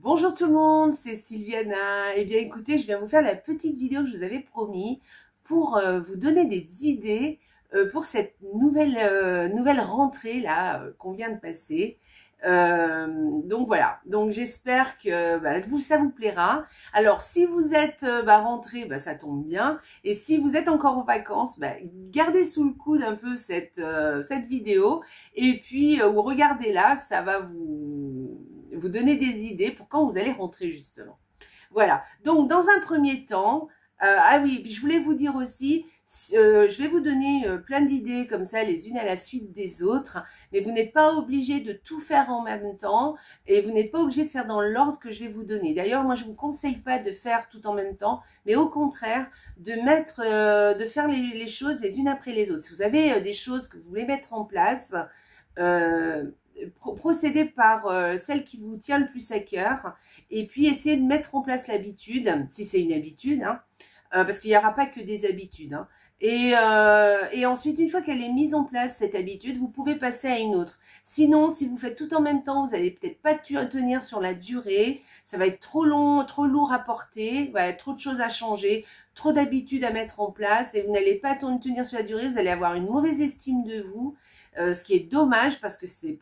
Bonjour tout le monde, c'est Sylviana. Eh bien écoutez, je viens vous faire la petite vidéo que je vous avais promis pour vous donner des idées pour cette nouvelle rentrée là qu'on vient de passer. Donc voilà, donc j'espère que ça vous plaira. Alors si vous êtes rentré, ça tombe bien. Et si vous êtes encore en vacances, gardez sous le coude un peu cette vidéo. Et puis regardez-la, ça va vous donner des idées pour quand vous allez rentrer justement. Voilà, donc dans un premier temps, ah oui, puis je voulais vous dire aussi, je vais vous donner plein d'idées comme ça, les unes à la suite des autres, mais vous n'êtes pas obligé de tout faire en même temps et vous n'êtes pas obligé de faire dans l'ordre que je vais vous donner. D'ailleurs, moi, je ne vous conseille pas de faire tout en même temps, mais au contraire, de faire les choses les unes après les autres. Si vous avez des choses que vous voulez mettre en place, procédez par celle qui vous tient le plus à cœur et puis essayez de mettre en place l'habitude, si c'est une habitude, hein, parce qu'il n'y aura pas que des habitudes. Hein. Et ensuite, une fois qu'elle est mise en place, cette habitude, vous pouvez passer à une autre. Sinon, si vous faites tout en même temps, vous n'allez peut-être pas tenir sur la durée. Ça va être trop long, trop lourd à porter, voilà, trop de choses à changer, trop d'habitudes à mettre en place et vous n'allez pas tenir sur la durée. Vous allez avoir une mauvaise estime de vous. Ce qui est dommage parce que c'est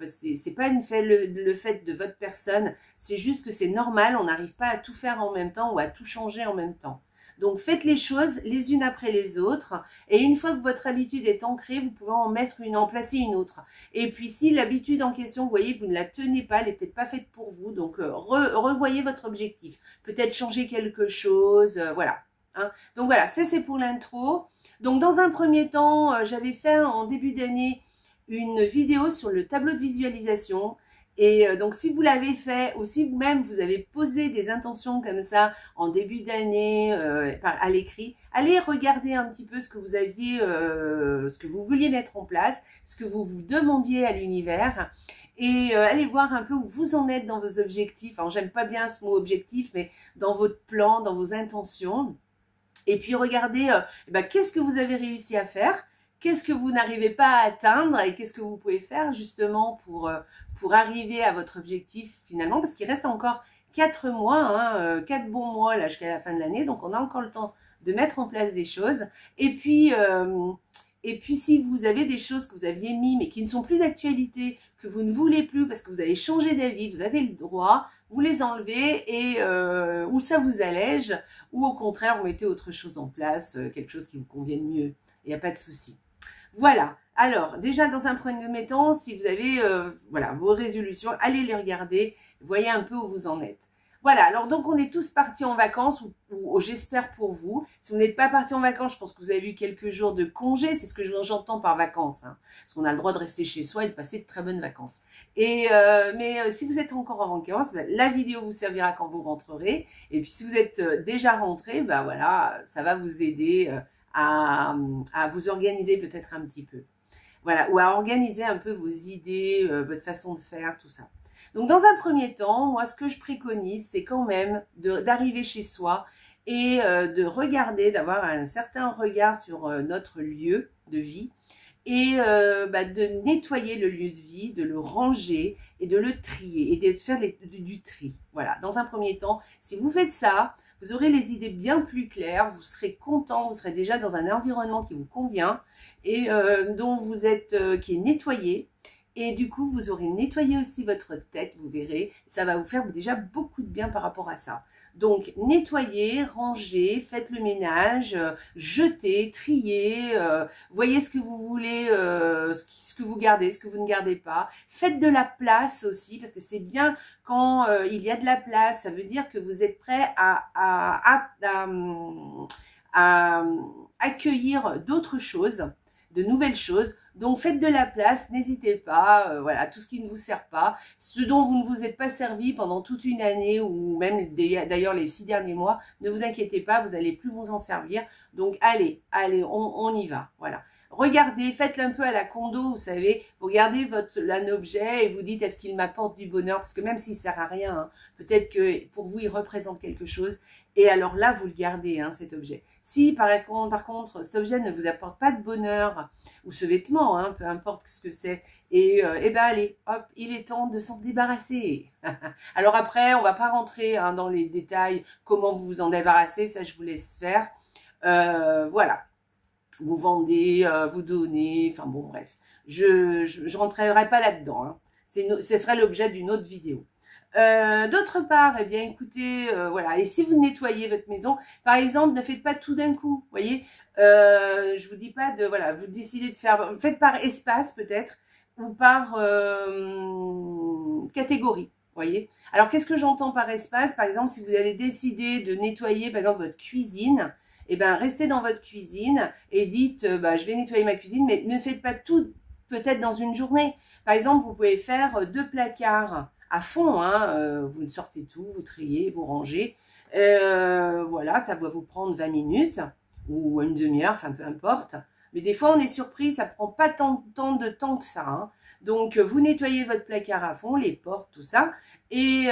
pas le fait de votre personne, c'est juste que c'est normal, on n'arrive pas à tout faire en même temps ou à tout changer en même temps. Donc faites les choses les unes après les autres et une fois que votre habitude est ancrée, vous pouvez en placer une autre. Et puis si l'habitude en question, vous voyez, vous ne la tenez pas, elle n'est peut-être pas faite pour vous, donc revoyez votre objectif. Peut-être changer quelque chose, voilà. Hein. Donc voilà, ça c'est pour l'intro. Donc dans un premier temps, j'avais fait en début d'année une vidéo sur le tableau de visualisation et donc si vous l'avez fait ou si vous-même vous avez posé des intentions comme ça en début d'année à l'écrit, allez regarder un petit peu ce que vous aviez, ce que vous vouliez mettre en place, ce que vous vous demandiez à l'univers et allez voir un peu où vous en êtes dans vos objectifs. Alors j'aime pas bien ce mot objectif, mais dans votre plan, dans vos intentions. Et puis regardez qu'est-ce que vous avez réussi à faire. Qu'est-ce que vous n'arrivez pas à atteindre et qu'est-ce que vous pouvez faire justement pour arriver à votre objectif finalement, parce qu'il reste encore 4 mois, hein, 4 bons mois là jusqu'à la fin de l'année, donc on a encore le temps de mettre en place des choses. Et puis si vous avez des choses que vous aviez mis mais qui ne sont plus d'actualité, que vous ne voulez plus parce que vous avez changé d'avis, vous avez le droit, vous les enlevez et ou ça vous allège, ou au contraire vous mettez autre chose en place, quelque chose qui vous convienne mieux. Il n'y a pas de souci. Voilà, alors déjà dans un premier temps, si vous avez voilà, vos résolutions, allez les regarder, voyez un peu où vous en êtes. Voilà, alors donc on est tous partis en vacances, ou j'espère pour vous. Si vous n'êtes pas partis en vacances, je pense que vous avez eu quelques jours de congé, c'est ce que j'entends par vacances, hein, parce qu'on a le droit de rester chez soi et de passer de très bonnes vacances. Et mais si vous êtes encore en vacances, la vidéo vous servira quand vous rentrerez, et puis si vous êtes déjà rentré, voilà, ça va vous aider à vous organiser peut-être un petit peu. Voilà, ou à organiser un peu vos idées, votre façon de faire, tout ça. Donc dans un premier temps, moi ce que je préconise, c'est quand même d'arriver chez soi et de regarder, d'avoir un certain regard sur notre lieu de vie et de nettoyer le lieu de vie, de le ranger et de le trier et de faire du tri. Voilà, dans un premier temps, si vous faites ça, vous aurez les idées bien plus claires, vous serez content, vous serez déjà dans un environnement qui vous convient et dont vous êtes, qui est nettoyé. Et du coup, vous aurez nettoyé aussi votre tête, vous verrez. Ça va vous faire déjà beaucoup de bien par rapport à ça. Donc, nettoyez, rangez, faites le ménage, jetez, triez, voyez ce que vous voulez, ce que vous gardez, ce que vous ne gardez pas. Faites de la place aussi, parce que c'est bien quand il y a de la place. Ça veut dire que vous êtes prêt à accueillir d'autres choses, de nouvelles choses. Donc faites de la place, n'hésitez pas, voilà, tout ce qui ne vous sert pas, ce dont vous ne vous êtes pas servi pendant toute une année ou même d'ailleurs les 6 derniers mois, ne vous inquiétez pas, vous n'allez plus vous en servir. Donc allez, on y va, voilà. regardez, faites-le un peu à la condo, vous savez, vous regardez un objet et vous dites est-ce qu'il m'apporte du bonheur, parce que même s'il sert à rien, hein, peut-être que pour vous il représente quelque chose, et alors là vous le gardez, hein, cet objet. Si par contre cet objet ne vous apporte pas de bonheur, ou ce vêtement, hein, peu importe ce que c'est, et ben allez, hop, il est temps de s'en débarrasser. Alors après, on va pas rentrer, hein, dans les détails, comment vous vous en débarrassez, ça je vous laisse faire. Voilà, vous vendez, vous donnez, enfin bon bref, je rentrerai pas là-dedans, hein. Ce ferait l'objet d'une autre vidéo. D'autre part, eh bien écoutez, voilà, et si vous nettoyez votre maison, par exemple, ne faites pas tout d'un coup, voyez, je vous dis pas de, voilà, vous décidez de faire, faites par espace peut-être, ou par catégorie, voyez. Alors qu'est-ce que j'entends par espace? Par exemple, si vous avez décidé de nettoyer, par exemple, votre cuisine, eh ben restez dans votre cuisine et dites, bah, je vais nettoyer ma cuisine, mais ne faites pas tout peut-être dans une journée. Par exemple, vous pouvez faire 2 placards à fond, hein, vous sortez tout, vous triez, vous rangez. Voilà, ça va vous prendre 20 minutes ou une demi-heure, enfin peu importe. Mais des fois, on est surpris, ça prend pas tant de temps que ça, hein. Donc, vous nettoyez votre placard à fond, les portes, tout ça, et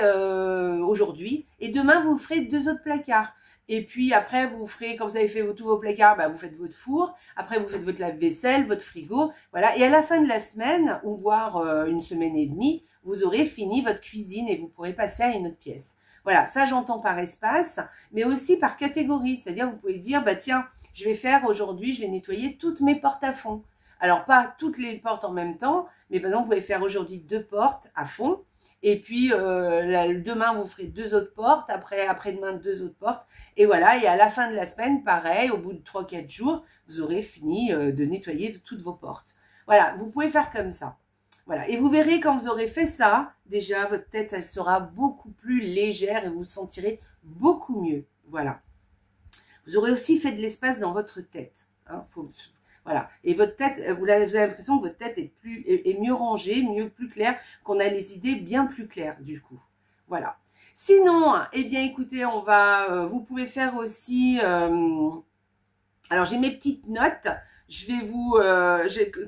aujourd'hui. Et demain, vous ferez 2 autres placards. Et puis après, vous ferez, quand vous avez fait tous vos placards, bah, vous faites votre four. Après, vous faites votre lave-vaisselle, votre frigo. Voilà. Et à la fin de la semaine, ou voire une semaine et demie, vous aurez fini votre cuisine et vous pourrez passer à une autre pièce. Voilà, ça j'entends par espace, mais aussi par catégorie. C'est-à-dire, vous pouvez dire, bah tiens, je vais faire aujourd'hui, je vais nettoyer toutes mes portes à fond. Alors, pas toutes les portes en même temps, mais par exemple, vous pouvez faire aujourd'hui 2 portes à fond. Et puis, demain, vous ferez 2 autres portes. Après-demain, 2 autres portes. Et voilà, et à la fin de la semaine, pareil, au bout de 3-4 jours, vous aurez fini de nettoyer toutes vos portes. Voilà, vous pouvez faire comme ça. Voilà, et vous verrez quand vous aurez fait ça, déjà, votre tête, elle sera beaucoup plus légère et vous vous sentirez beaucoup mieux. Voilà. Vous aurez aussi fait de l'espace dans votre tête. Hein, voilà. Et votre tête, vous avez l'impression que votre tête est mieux rangée, plus claire, qu'on a les idées bien plus claires du coup. Voilà. Sinon, eh bien écoutez, vous pouvez faire aussi, alors j'ai mes petites notes. Je vais vous,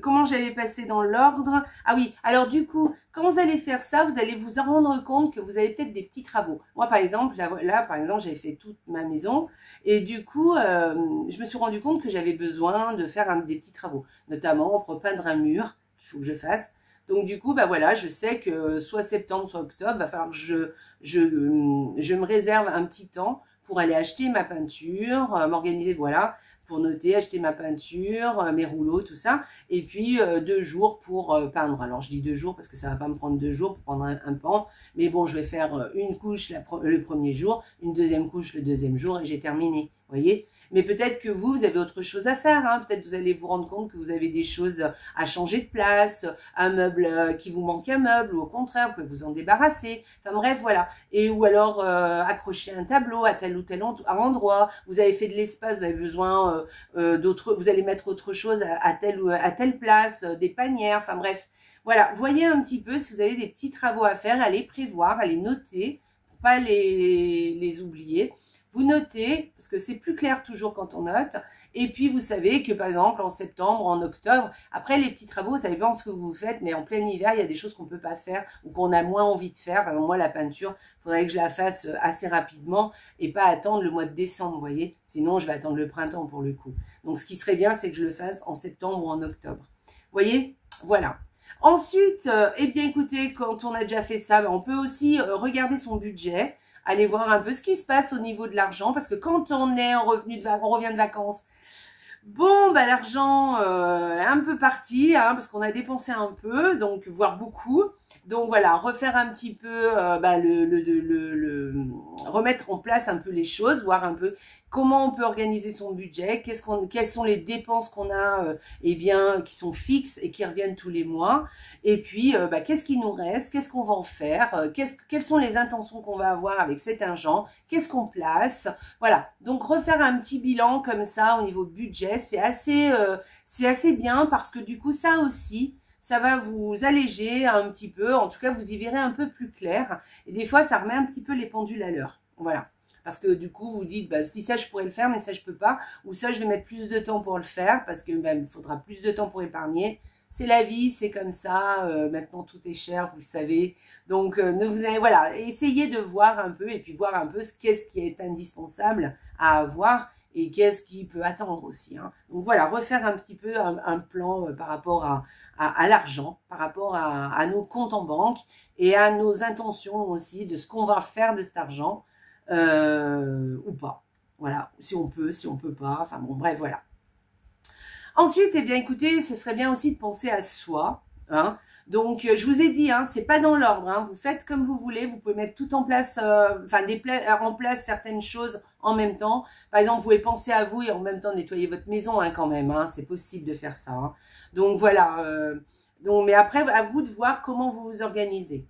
comment j'allais passer dans l'ordre. Ah oui, alors du coup, quand vous allez faire ça, vous allez vous en rendre compte que vous avez peut-être des petits travaux. Moi, par exemple, là par exemple, j'avais fait toute ma maison. Et du coup, je me suis rendu compte que j'avais besoin de faire des petits travaux. Notamment pour peindre un mur, qu'il faut que je fasse. Donc du coup, bah voilà, je sais que soit septembre, soit octobre, va falloir que je me réserve un petit temps pour aller acheter ma peinture, m'organiser, voilà, pour noter, acheter ma peinture, mes rouleaux, tout ça, et puis 2 jours pour peindre. Alors je dis 2 jours parce que ça va pas me prendre 2 jours pour prendre un pan, mais bon, je vais faire une couche le premier jour, une deuxième couche le deuxième jour et j'ai terminé, vous voyez. Mais peut-être que vous avez autre chose à faire, hein. Peut-être vous allez vous rendre compte que vous avez des choses à changer de place, un meuble qui vous manque un meuble, ou au contraire, vous pouvez vous en débarrasser. Enfin bref, voilà. Et ou alors accrocher un tableau à tel ou tel endroit. Vous avez fait de l'espace, vous avez besoin d'autres, vous allez mettre autre chose à telle place, des panières. Enfin bref, voilà. Voyez un petit peu si vous avez des petits travaux à faire, à les prévoir, à les noter pour pas les oublier. Vous notez, parce que c'est plus clair toujours quand on note. Et puis, vous savez que, par exemple, en septembre, en octobre, après les petits travaux, vous savez pas ce que vous faites, mais en plein hiver, il y a des choses qu'on peut pas faire ou qu'on a moins envie de faire. Par exemple, moi, la peinture, il faudrait que je la fasse assez rapidement et pas attendre le mois de décembre, vous voyez. Sinon, je vais attendre le printemps pour le coup. Donc, ce qui serait bien, c'est que je le fasse en septembre ou en octobre. Vous voyez? Voilà. Ensuite, eh bien, écoutez, quand on a déjà fait ça, on peut aussi regarder son budget. Allez voir un peu ce qui se passe au niveau de l'argent, parce que quand on est en revenu de vacances, on revient de vacances, bon, bah l'argent est un peu parti, hein, parce qu'on a dépensé un peu, donc voire beaucoup. Donc voilà, refaire un petit peu, remettre en place un peu les choses, voir un peu comment on peut organiser son budget, quelles sont les dépenses qu'on a, eh bien, qui sont fixes et qui reviennent tous les mois. Et puis, qu'est-ce qui nous reste, qu'est-ce qu'on va en faire, quelles sont les intentions qu'on va avoir avec cet argent, qu'est-ce qu'on place. Voilà, donc refaire un petit bilan comme ça au niveau budget, c'est assez bien parce que du coup, ça aussi, ça va vous alléger un petit peu. En tout cas, vous y verrez un peu plus clair. Et des fois, ça remet un petit peu les pendules à l'heure. Voilà. parce que du coup, vous dites, bah, si ça, je pourrais le faire, mais ça, je peux pas, ou ça, je vais mettre plus de temps pour le faire, parce que il faudra plus de temps pour épargner. C'est la vie, c'est comme ça. Maintenant, tout est cher, vous le savez. Donc, voilà, essayez de voir un peu et puis voir un peu qu'est-ce qui est indispensable à avoir et qu'est-ce qui peut attendre aussi. Hein. Donc voilà, refaire un petit peu un plan par rapport à l'argent, par rapport à nos comptes en banque et à nos intentions aussi de ce qu'on va faire de cet argent ou pas. Voilà, si on peut pas. Enfin bon, bref, voilà. Ensuite, eh bien, écoutez, ce serait bien aussi de penser à soi. Hein. Donc, je vous ai dit, hein, c'est pas dans l'ordre. Hein, vous faites comme vous voulez. Vous pouvez mettre tout en place, en place certaines choses en même temps. Par exemple, vous pouvez penser à vous et en même temps nettoyer votre maison hein, quand même. Hein, c'est possible de faire ça. Hein. Donc, voilà. Mais après, à vous de voir comment vous vous organisez.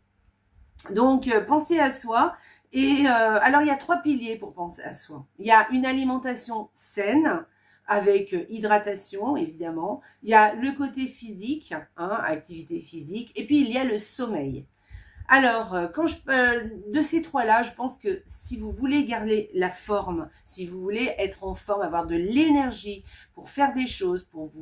Donc, pensez à soi. Et alors, il y a 3 piliers pour penser à soi. Il y a une alimentation saine, avec hydratation, évidemment. Il y a le côté physique, hein, activité physique, et puis il y a le sommeil. Alors, de ces 3-là, je pense que si vous voulez garder la forme, si vous voulez être en forme, avoir de l'énergie pour faire des choses, pour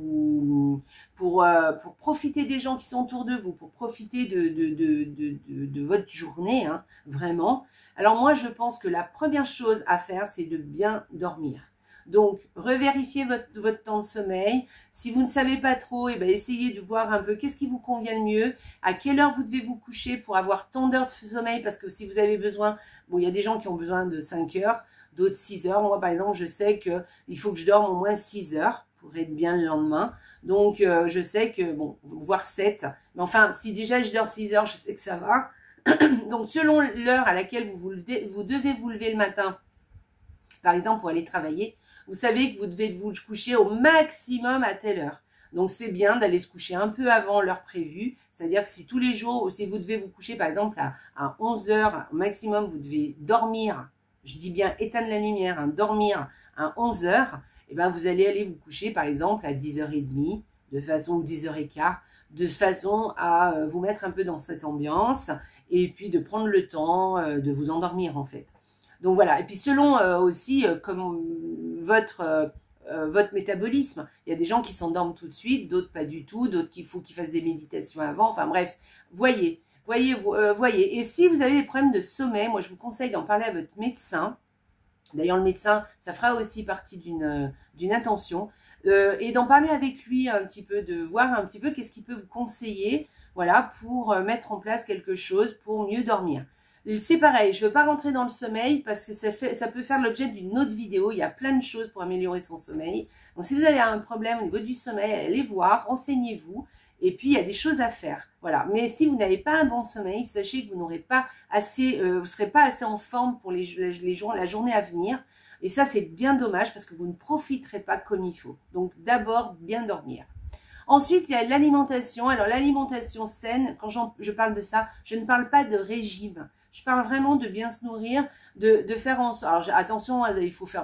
profiter des gens qui sont autour de vous, pour profiter de votre journée, hein, vraiment. Alors moi, je pense que la première chose à faire, c'est de bien dormir. Donc, revérifiez votre temps de sommeil. Si vous ne savez pas trop, eh ben, essayez de voir un peu qu'est-ce qui vous convient le mieux, à quelle heure vous devez vous coucher pour avoir tant d'heures de sommeil, parce que si vous avez besoin, bon, il y a des gens qui ont besoin de 5 heures, d'autres 6 heures. Moi, par exemple, je sais qu'il faut que je dorme au moins 6 heures pour être bien le lendemain. Donc, je sais que, bon, voire 7. Mais enfin, si déjà je dors 6 heures, je sais que ça va. Donc, selon l'heure à laquelle vous devez vous lever le matin, par exemple, pour aller travailler, vous savez que vous devez vous coucher au maximum à telle heure. Donc, c'est bien d'aller se coucher un peu avant l'heure prévue. C'est-à-dire que si tous les jours, si vous devez vous coucher, par exemple, à 11 heures au maximum, vous devez dormir, je dis bien éteindre la lumière, hein, dormir à 11 heures, et ben vous allez aller vous coucher, par exemple, à 10h30, ou 10h15, de façon à vous mettre un peu dans cette ambiance et puis de prendre le temps de vous endormir, en fait. Donc voilà, et puis selon aussi comme votre métabolisme, il y a des gens qui s'endorment tout de suite, d'autres pas du tout, d'autres qu'il faut qu'ils fassent des méditations avant, enfin bref, voyez. Et si vous avez des problèmes de sommeil, moi je vous conseille d'en parler à votre médecin. D'ailleurs le médecin, ça fera aussi partie d'une intention, et d'en parler avec lui un petit peu, de voir un petit peu qu'est-ce qu'il peut vous conseiller, voilà, pour mettre en place quelque chose pour mieux dormir. C'est pareil, je ne veux pas rentrer dans le sommeil parce que ça peut faire l'objet d'une autre vidéo. Il y a plein de choses pour améliorer son sommeil. Donc, si vous avez un problème au niveau du sommeil, allez voir, renseignez-vous. Et puis, il y a des choses à faire. Voilà. Mais si vous n'avez pas un bon sommeil, sachez que vous n'aurez pas assez, vous serez pas assez en forme pour la journée à venir. Et ça, c'est bien dommage parce que vous ne profiterez pas comme il faut. Donc, d'abord, bien dormir. Ensuite, il y a l'alimentation. Alors, l'alimentation saine, quand je parle de ça, je ne parle pas de régime. Je parle vraiment de bien se nourrir, de faire en sorte. Alors attention,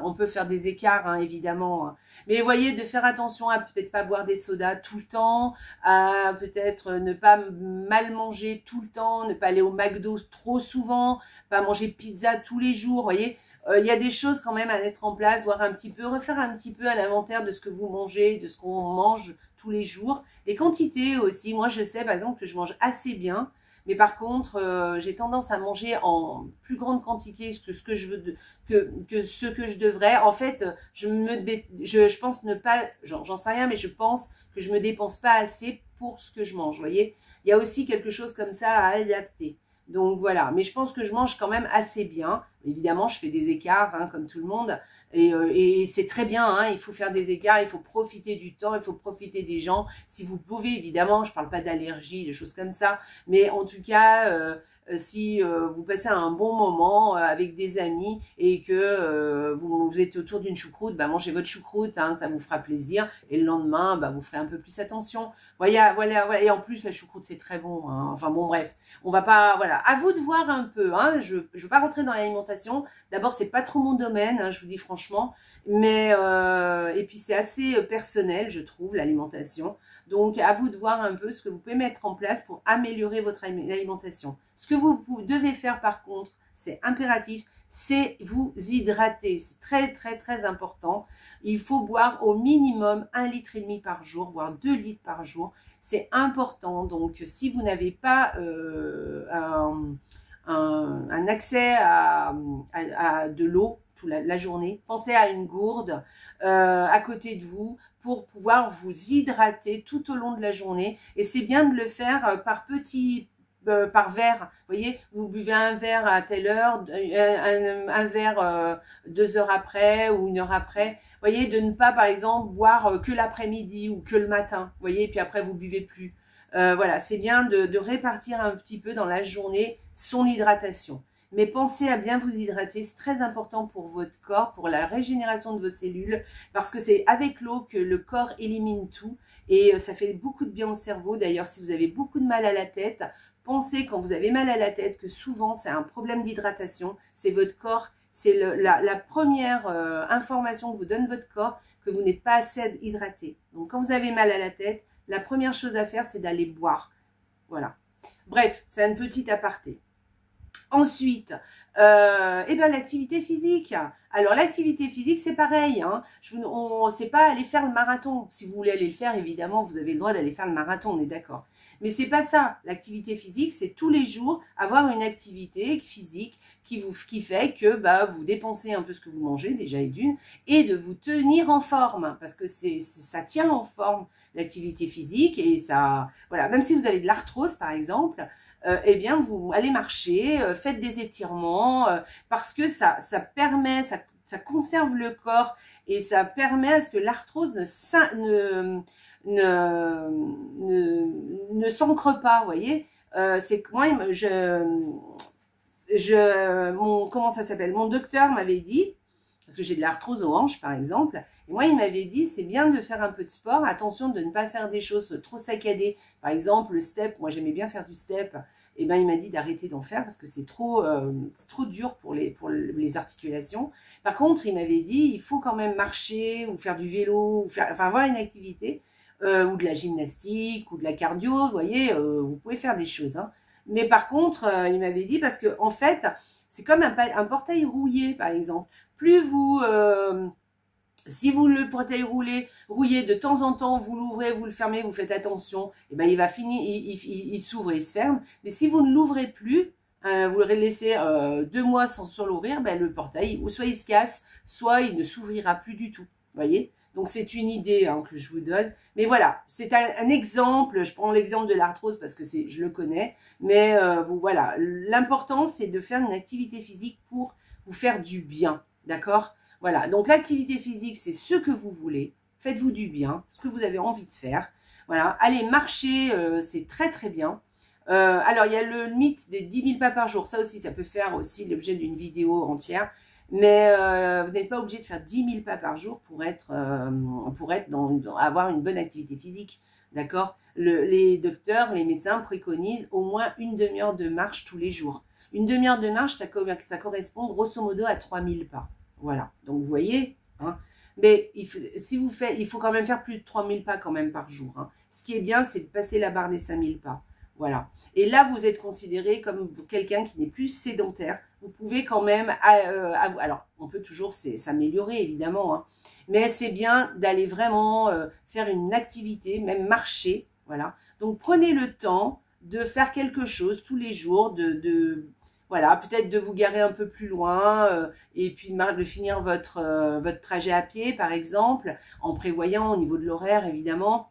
on peut faire des écarts, hein, évidemment. Hein. Mais vous voyez, de faire attention à peut-être pas boire des sodas tout le temps, à peut-être ne pas mal manger tout le temps, ne pas aller au McDo trop souvent, pas manger pizza tous les jours. Vous voyez, il y a des choses quand même à mettre en place, refaire un petit peu un inventaire de ce que vous mangez, de ce qu'on mange tous les jours. Les quantités aussi. Moi, je sais par exemple que je mange assez bien. Mais par contre, j'ai tendance à manger en plus grande quantité que ce que je devrais. En fait, je pense ne pas, j'en sais rien, mais je pense que je me dépense pas assez pour ce que je mange. Vous voyez, il y a aussi quelque chose comme ça à adapter. Donc voilà, mais je pense que je mange quand même assez bien. Évidemment, je fais des écarts, hein, comme tout le monde, et c'est très bien. Hein, il faut faire des écarts, il faut profiter du temps, il faut profiter des gens. Si vous pouvez, évidemment, je parle pas d'allergie, de choses comme ça, mais en tout cas, si vous passez un bon moment avec des amis et que vous êtes autour d'une choucroute, bah, mangez votre choucroute, hein, ça vous fera plaisir. Et le lendemain, bah, vous ferez un peu plus attention. Voilà. Et en plus, la choucroute, c'est très bon. Hein. Enfin bon, bref, on va pas, voilà. À vous de voir un peu. Hein. Je veux pas rentrer dans l'alimentation. D'abord, c'est pas trop mon domaine, hein, je vous dis franchement. Mais et puis c'est assez personnel, je trouve, l'alimentation. Donc, à vous de voir un peu ce que vous pouvez mettre en place pour améliorer votre alimentation. Ce que vous devez faire par contre, c'est impératif, c'est vous hydrater. C'est très, très, très important. Il faut boire au minimum 1,5 litre par jour, voire 2 litres par jour. C'est important. Donc, si vous n'avez pas un accès à de l'eau toute la journée, pensez à une gourde à côté de vous pour pouvoir vous hydrater tout au long de la journée. Et c'est bien de le faire par verre. Vous voyez, vous buvez un verre à telle heure, un verre 2 heures après ou 1 heure après. Vous voyez, de ne pas, par exemple, boire que l'après-midi ou que le matin. Vous voyez, et puis après, vous buvez plus. Voilà, c'est bien de répartir un petit peu dans la journée son hydratation. Mais pensez à bien vous hydrater, c'est très important pour votre corps, pour la régénération de vos cellules, parce que c'est avec l'eau que le corps élimine tout et ça fait beaucoup de bien au cerveau. D'ailleurs, si vous avez beaucoup de mal à la tête, pensez quand vous avez mal à la tête que souvent c'est un problème d'hydratation, c'est votre corps, c'est la première information que vous donne votre corps que vous n'êtes pas assez hydraté. Donc quand vous avez mal à la tête, la première chose à faire c'est d'aller boire. Voilà. Bref, c'est un petit aparté. Ensuite, l'activité physique. Alors, l'activité physique, c'est pareil. Hein. On ne sait pas aller faire le marathon. Si vous voulez aller le faire, évidemment, vous avez le droit d'aller faire le marathon, on est d'accord. Mais c'est pas ça. L'activité physique, c'est tous les jours avoir une activité physique qui fait que vous dépensez un peu ce que vous mangez, déjà et d'une, et de vous tenir en forme. Parce que ça tient en forme, l'activité physique. Et ça, voilà, même si vous avez de l'arthrose, par exemple, eh bien, vous allez marcher, faites des étirements, parce que ça permet, ça conserve le corps et ça permet à ce que l'arthrose ne s'ancre pas, vous voyez. C'est que moi, comment ça s'appelle? Mon docteur m'avait dit, parce que j'ai de l'arthrose aux hanches, par exemple, et moi, il m'avait dit, c'est bien de faire un peu de sport, attention de ne pas faire des choses trop saccadées. Par exemple, le step, moi, j'aimais bien faire du step, et ben il m'a dit d'arrêter d'en faire parce que c'est trop dur pour les articulations. Par contre, il m'avait dit, il faut quand même marcher, ou faire du vélo, ou avoir une activité, ou de la gymnastique, ou de la cardio, vous voyez, vous pouvez faire des choses. Hein. Mais par contre, il m'avait dit, parce que en fait, c'est comme un portail rouillé, par exemple. Plus vous, si vous le portail rouillé de temps en temps, vous l'ouvrez, vous le fermez, vous faites attention, et ben il va finir, il s'ouvre et il se ferme. Mais si vous ne l'ouvrez plus, vous le laissez 2 mois sans l'ouvrir, ben le portail, ou soit il se casse, soit il ne s'ouvrira plus du tout. Vous voyez? Donc c'est une idée hein, que je vous donne. Mais voilà, c'est un exemple. Je prends l'exemple de l'arthrose parce que je le connais. Mais voilà, l'important c'est de faire une activité physique pour vous faire du bien. D'accord? Voilà, donc l'activité physique, c'est ce que vous voulez. Faites-vous du bien, ce que vous avez envie de faire. Voilà, allez marcher, c'est très très bien. Alors, il y a le mythe des 10 000 pas par jour. Ça aussi, ça peut faire aussi l'objet d'une vidéo entière. Mais vous n'êtes pas obligé de faire 10 000 pas par jour pour avoir une bonne activité physique. D'accord? Les docteurs, les médecins préconisent au moins une demi-heure de marche tous les jours. Une demi-heure de marche, ça correspond grosso modo à 3 000 pas. Voilà, donc vous voyez, hein. Mais il faut quand même faire plus de 3 000 pas quand même par jour. Hein. Ce qui est bien, c'est de passer la barre des 5 000 pas. Voilà. Et là, vous êtes considéré comme quelqu'un qui n'est plus sédentaire. Vous pouvez quand même, alors on peut toujours s'améliorer évidemment, hein, mais c'est bien d'aller vraiment faire une activité, même marcher. Voilà. Donc prenez le temps de faire quelque chose tous les jours, voilà, peut-être de vous garer un peu plus loin et puis de finir votre trajet à pied, par exemple, en prévoyant au niveau de l'horaire, évidemment.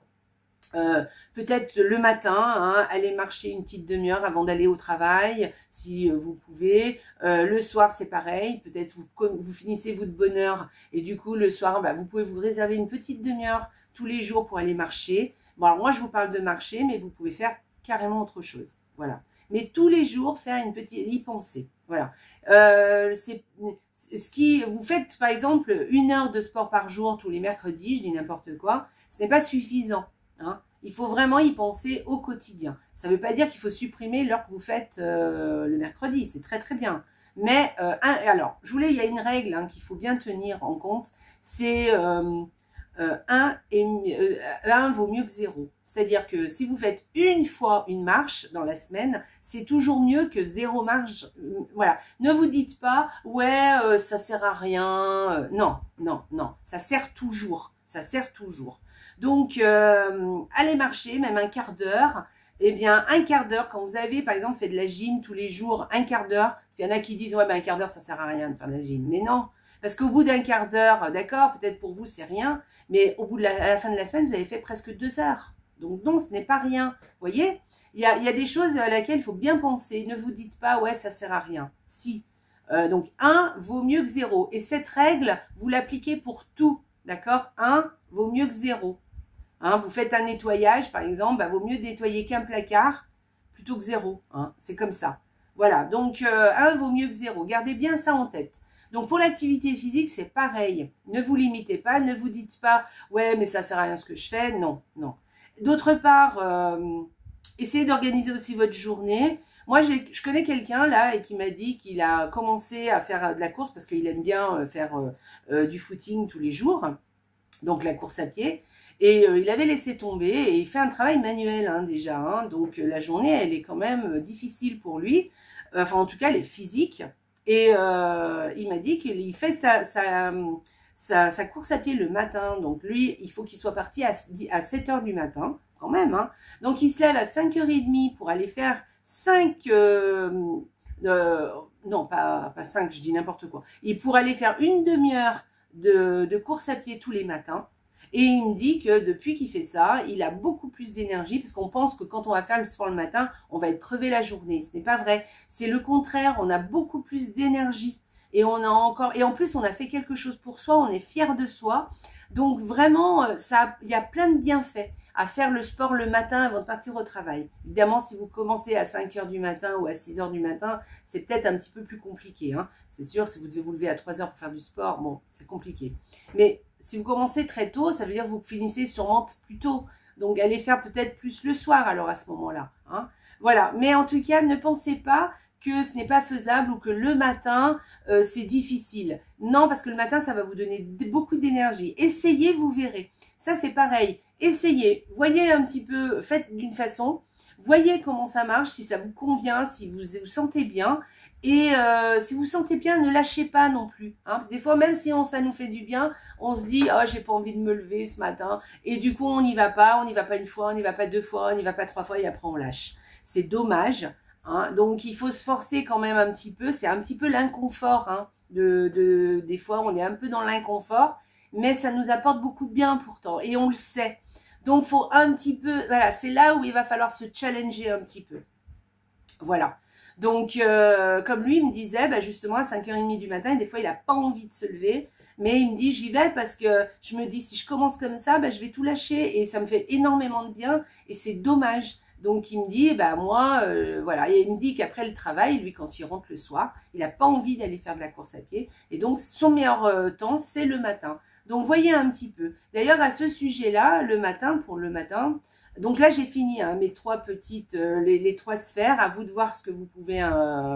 Peut-être le matin, hein, aller marcher une petite demi-heure avant d'aller au travail, si vous pouvez. Le soir, c'est pareil. Peut-être vous finissez vous de bonne heure et du coup, le soir, vous pouvez vous réserver une petite demi-heure tous les jours pour aller marcher. Bon, alors moi, je vous parle de marcher, mais vous pouvez faire carrément autre chose. Voilà. Mais tous les jours, faire y penser. Voilà. Vous faites, par exemple, 1 heure de sport par jour tous les mercredis, je dis n'importe quoi, ce n'est pas suffisant. Hein. Il faut vraiment y penser au quotidien. Ça ne veut pas dire qu'il faut supprimer l'heure que vous faites le mercredi, c'est très très bien. Mais, alors, il y a une règle hein, qu'il faut bien tenir en compte, c'est 1 vaut mieux que 0. C'est-à-dire que si vous faites une fois une marche dans la semaine, c'est toujours mieux que 0 marche. Voilà. Ne vous dites pas, ouais, ça sert à rien. Non, non, non. Ça sert toujours. Ça sert toujours. Donc, allez marcher, même un quart d'heure. Eh bien, un quart d'heure, quand vous avez, par exemple, fait de la gym tous les jours, un quart d'heure, il y en a qui disent, ouais, ben, un quart d'heure, ça sert à rien de faire de la gym. Mais non. Parce qu'au bout d'un quart d'heure, d'accord, peut-être pour vous, c'est rien, mais au bout de à la fin de la semaine, vous avez fait presque 2 heures. Donc non, ce n'est pas rien. Vous voyez, il y a des choses à laquelle il faut bien penser. Ne vous dites pas, ouais, ça sert à rien. Si. Donc 1 vaut mieux que 0. Et cette règle, vous l'appliquez pour tout. D'accord? 1 vaut mieux que 0. Hein, vous faites un nettoyage, par exemple, bah, vaut mieux nettoyer qu'un placard plutôt que 0. Hein, c'est comme ça. Voilà, donc 1 vaut mieux que 0. Gardez bien ça en tête. Donc pour l'activité physique, c'est pareil. Ne vous limitez pas, ne vous dites pas « ouais, mais ça sert à rien ce que je fais ». Non, non. D'autre part, essayez d'organiser aussi votre journée. Moi, je connais quelqu'un là et qui m'a dit qu'il a commencé à faire de la course parce qu'il aime bien faire du footing tous les jours, donc la course à pied. Et il avait laissé tomber et il fait un travail manuel hein, déjà. Hein, donc la journée, elle est quand même difficile pour lui. Enfin, en tout cas, elle est physique. Et il m'a dit qu'il fait sa course à pied le matin. Donc lui, il faut qu'il soit parti à 7 heures du matin, quand même. Hein. Donc il se lève à 5h30 pour aller faire 5... non, pas 5, je dis n'importe quoi. Il pour aller faire une demi-heure de course à pied tous les matins. Et il me dit que depuis qu'il fait ça, il a beaucoup plus d'énergie parce qu'on pense que quand on va faire le sport le matin, on va être crevé la journée. Ce n'est pas vrai. C'est le contraire. On a beaucoup plus d'énergie. Et on a encore, et en plus, on a fait quelque chose pour soi. On est fier de soi. Donc vraiment, ça, il y a plein de bienfaits à faire le sport le matin avant de partir au travail. Évidemment, si vous commencez à 5 heures du matin ou à 6 heures du matin, c'est peut-être un petit peu plus compliqué. Hein. C'est sûr, si vous devez vous lever à 3 heures pour faire du sport, bon, c'est compliqué. Mais si vous commencez très tôt, ça veut dire que vous finissez sûrement plus tôt. Donc, allez faire peut-être plus le soir alors à ce moment-là. Hein. Voilà. Mais en tout cas, ne pensez pas que ce n'est pas faisable ou que le matin, c'est difficile. Non, parce que le matin, ça va vous donner beaucoup d'énergie. Essayez, vous verrez. Ça, c'est pareil. Essayez. Voyez un petit peu, faites d'une façon. Voyez comment ça marche, si ça vous convient, si vous vous sentez bien. Et si vous sentez bien, ne lâchez pas non plus. Hein, parce que des fois, même si ça nous fait du bien, on se dit « Oh, j'ai pas envie de me lever ce matin. » Et du coup, on n'y va pas une fois, on n'y va pas 2 fois, on n'y va pas 3 fois et après on lâche. C'est dommage. Hein, donc, il faut se forcer quand même un petit peu. C'est un petit peu l'inconfort. Hein, des fois, on est un peu dans l'inconfort. Mais ça nous apporte beaucoup de bien pourtant. Et on le sait. Donc, il faut un petit peu... Voilà, c'est là où il va falloir se challenger un petit peu. Voilà. Donc, comme lui, il me disait, bah, justement, à 5h30 du matin, et des fois, il n'a pas envie de se lever. Mais il me dit, j'y vais parce que je me dis, si je commence comme ça, bah, je vais tout lâcher. Et ça me fait énormément de bien. Et c'est dommage. Donc, il me dit, bah, moi, voilà. Et il me dit qu'après le travail, lui, quand il rentre le soir, il n'a pas envie d'aller faire de la course à pied. Et donc, son meilleur temps, c'est le matin. Donc, voyez un petit peu. D'ailleurs, à ce sujet-là, le matin, pour le matin, donc là, j'ai fini hein, mes 3 petites, les 3 sphères. À vous de voir ce que vous pouvez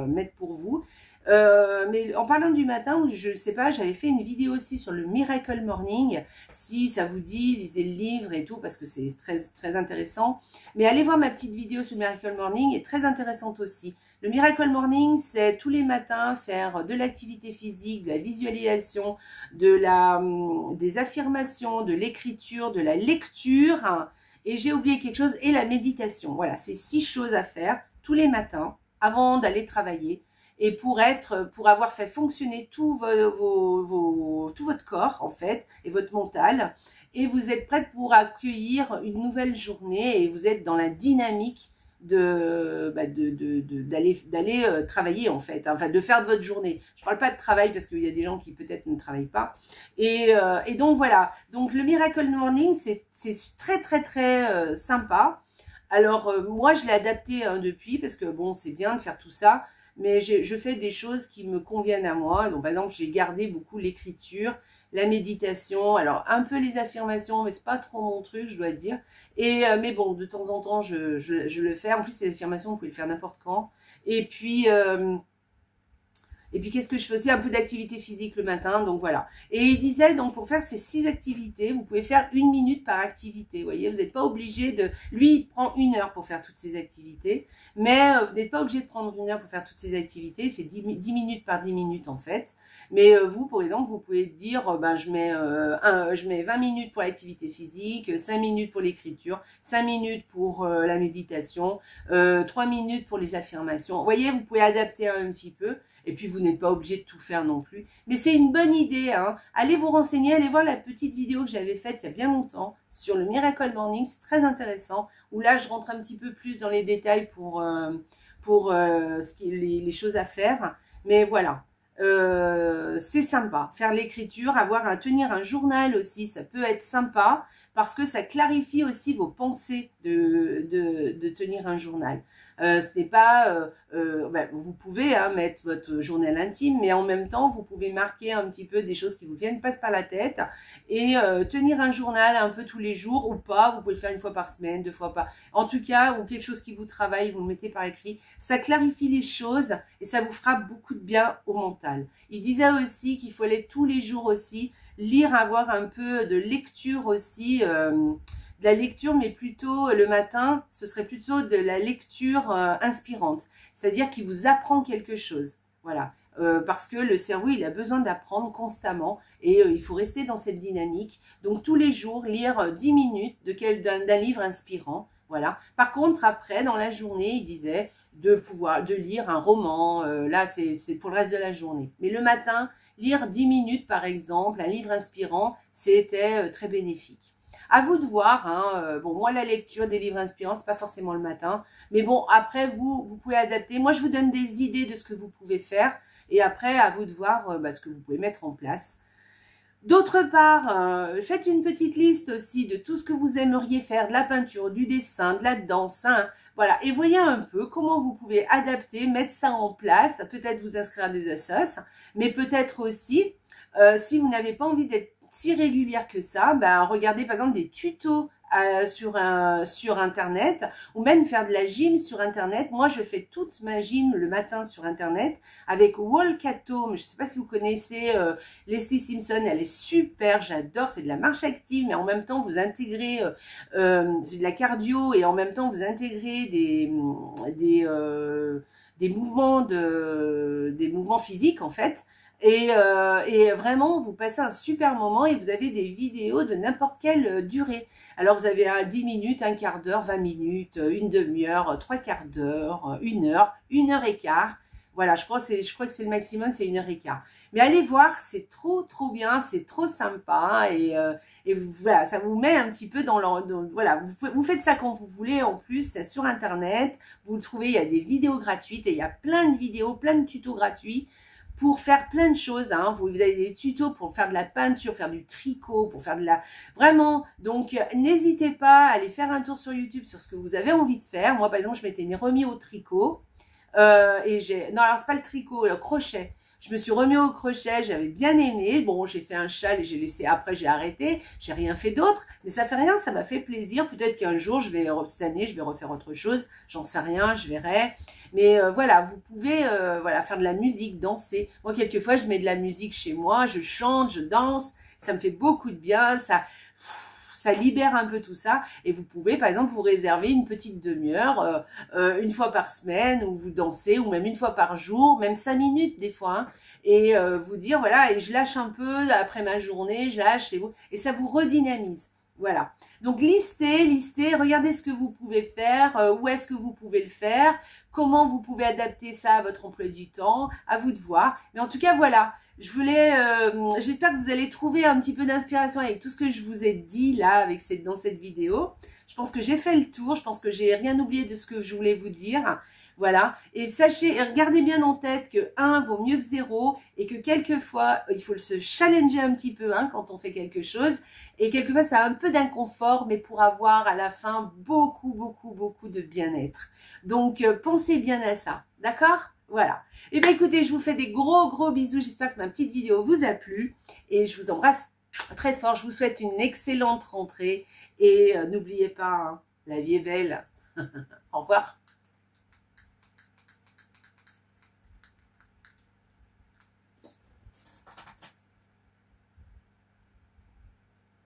mettre pour vous. Mais en parlant du matin, je ne sais pas, j'avais fait une vidéo aussi sur le Miracle Morning. Si ça vous dit, lisez le livre et tout, parce que c'est très, très intéressant. Mais allez voir ma petite vidéo sur le Miracle Morning, est très intéressante aussi. Le Miracle Morning, c'est tous les matins faire de l'activité physique, de la visualisation, des affirmations, de l'écriture, de la lecture. Hein, et j'ai oublié quelque chose, et la méditation. Voilà, c'est 6 choses à faire tous les matins avant d'aller travailler. Et pour avoir fait fonctionner tout votre corps, en fait, et votre mental. Et vous êtes prête pour accueillir une nouvelle journée et vous êtes dans la dynamique d'aller travailler, en fait. Enfin, de faire de votre journée. Je parle pas de travail parce qu'il y a des gens qui peut-être ne travaillent pas. Et donc, voilà. Donc, le Miracle Morning, c'est très, très, très sympa. Alors, moi, je l'ai adapté hein, depuis parce que, bon, c'est bien de faire tout ça. Mais je fais des choses qui me conviennent à moi. Donc, par exemple, j'ai gardé beaucoup l'écriture, la méditation, alors un peu les affirmations, mais c'est pas trop mon truc, je dois dire. Et mais bon, de temps en temps, je le fais. En plus, ces affirmations, vous pouvez le faire n'importe quand. Et puis Et puis, qu'est-ce que je fais aussi? Un peu d'activité physique le matin, donc voilà. Et il disait, donc, pour faire ces 6 activités, vous pouvez faire 1 minute par activité. Vous voyez, vous n'êtes pas obligé de... Lui, il prend 1 heure pour faire toutes ces activités, mais vous n'êtes pas obligé de prendre 1 heure pour faire toutes ces activités. Il fait 10 minutes par 10 minutes, en fait. Mais vous, par exemple, vous pouvez dire, je mets 20 minutes pour l'activité physique, 5 minutes pour l'écriture, 5 minutes pour la méditation, 3 minutes pour les affirmations. Vous voyez, vous pouvez adapter un petit peu. Et puis, vous n'êtes pas obligé de tout faire non plus. Mais c'est une bonne idée, hein. Allez vous renseigner, allez voir la petite vidéo que j'avais faite il y a bien longtemps sur le Miracle Morning. C'est très intéressant. Où là, je rentre un petit peu plus dans les détails pour les choses à faire. Mais voilà. C'est sympa. Faire l'écriture, tenir un journal aussi, ça peut être sympa parce que ça clarifie aussi vos pensées de tenir un journal. Ce n'est pas, vous pouvez mettre votre journal intime, mais en même temps, vous pouvez marquer un petit peu des choses qui vous viennent pas par la tête et tenir un journal un peu tous les jours ou pas. Vous pouvez le faire 1 fois par semaine, 2 fois par... En tout cas, ou quelque chose qui vous travaille, vous le mettez par écrit. Ça clarifie les choses et ça vous fera beaucoup de bien au mental. Il disait aussi qu'il fallait tous les jours aussi lire, avoir un peu de lecture aussi, de la lecture, mais plutôt le matin, ce serait plutôt de la lecture inspirante, c'est-à-dire qui vous apprend quelque chose. Voilà, parce que le cerveau, il a besoin d'apprendre constamment et il faut rester dans cette dynamique. Donc, tous les jours, lire 10 minutes d'un livre inspirant. Voilà. Par contre, après, dans la journée, il disait de lire un roman. Là, c'est pour le reste de la journée. Mais le matin, lire 10 minutes, par exemple, un livre inspirant, c'était très bénéfique. À vous de voir, hein. Bon, moi, la lecture des livres inspirants, c'est pas forcément le matin. Mais bon, après, vous pouvez adapter. Moi, je vous donne des idées de ce que vous pouvez faire. Et après, à vous de voir ce que vous pouvez mettre en place. D'autre part, faites une petite liste aussi de tout ce que vous aimeriez faire, de la peinture, du dessin, de la danse, hein, voilà, et voyez un peu comment vous pouvez adapter, mettre ça en place, peut-être vous inscrire à des assos, mais peut-être aussi, si vous n'avez pas envie d'être si régulière que ça, regardez par exemple des tutos sur internet ou même faire de la gym sur internet. Moi, je fais toute ma gym le matin sur internet avec Walk at Home. Je sais pas si vous connaissez Leslie Simpson, elle est super, j'adore. C'est de la marche active, mais en même temps vous intégrez c'est de la cardio et en même temps vous intégrez des mouvements physiques en fait. Et vraiment, vous passez un super moment et vous avez des vidéos de n'importe quelle durée. Alors, vous avez 10 minutes, un quart d'heure, 20 minutes, une demi-heure, 3/4 d'heure, 1 heure, 1 heure et quart. Voilà, je crois que c'est le maximum, c'est 1 heure et quart. Mais allez voir, c'est trop bien, c'est trop sympa et voilà, ça vous met un petit peu voilà, vous faites ça quand vous voulez. En plus, c'est sur Internet, vous le trouvez, il y a des vidéos gratuites et il y a plein de vidéos, plein de tutos gratuits pour faire plein de choses, hein. Vous avez des tutos pour faire de la peinture, faire du tricot, pour faire de la... Vraiment, donc n'hésitez pas à aller faire un tour sur YouTube sur ce que vous avez envie de faire. Moi, par exemple, je m'étais remis au tricot. Non, alors, c'est pas le tricot, le crochet. Je me suis remis au crochet, j'avais bien aimé. Bon, j'ai fait un châle et j'ai laissé, après j'ai arrêté. J'ai rien fait d'autre, mais ça fait rien, ça m'a fait plaisir. Peut-être qu'un jour, cette année, je vais refaire autre chose. J'en sais rien, je verrai. Mais voilà, vous pouvez voilà, faire de la musique, danser. Moi, quelquefois, je mets de la musique chez moi, je chante, je danse. Ça me fait beaucoup de bien, ça libère un peu tout ça. Et vous pouvez, par exemple, vous réserver une petite demi-heure, 1 fois par semaine, où vous dansez, ou même 1 fois par jour, même 5 minutes des fois, hein, et vous dire, voilà, et je lâche un peu après ma journée, je lâche, et ça vous redynamise. Voilà. Donc, listez, regardez ce que vous pouvez faire, où est-ce que vous pouvez le faire, comment vous pouvez adapter ça à votre emploi du temps, à vous de voir. Mais en tout cas, voilà. J'espère que vous allez trouver un petit peu d'inspiration avec tout ce que je vous ai dit là, dans cette vidéo. Je pense que j'ai fait le tour, je pense que j'ai rien oublié de ce que je voulais vous dire. Voilà, et sachez, gardez bien en tête que 1 vaut mieux que 0 et que quelquefois, il faut se challenger un petit peu, hein, quand on fait quelque chose. Et quelquefois, ça a un peu d'inconfort, mais pour avoir à la fin beaucoup de bien-être. Donc, pensez bien à ça, d'accord ? Voilà. Et bien écoutez, je vous fais des gros bisous. J'espère que ma petite vidéo vous a plu. Et je vous embrasse très fort. Je vous souhaite une excellente rentrée. Et n'oubliez pas, hein, la vie est belle. Au revoir.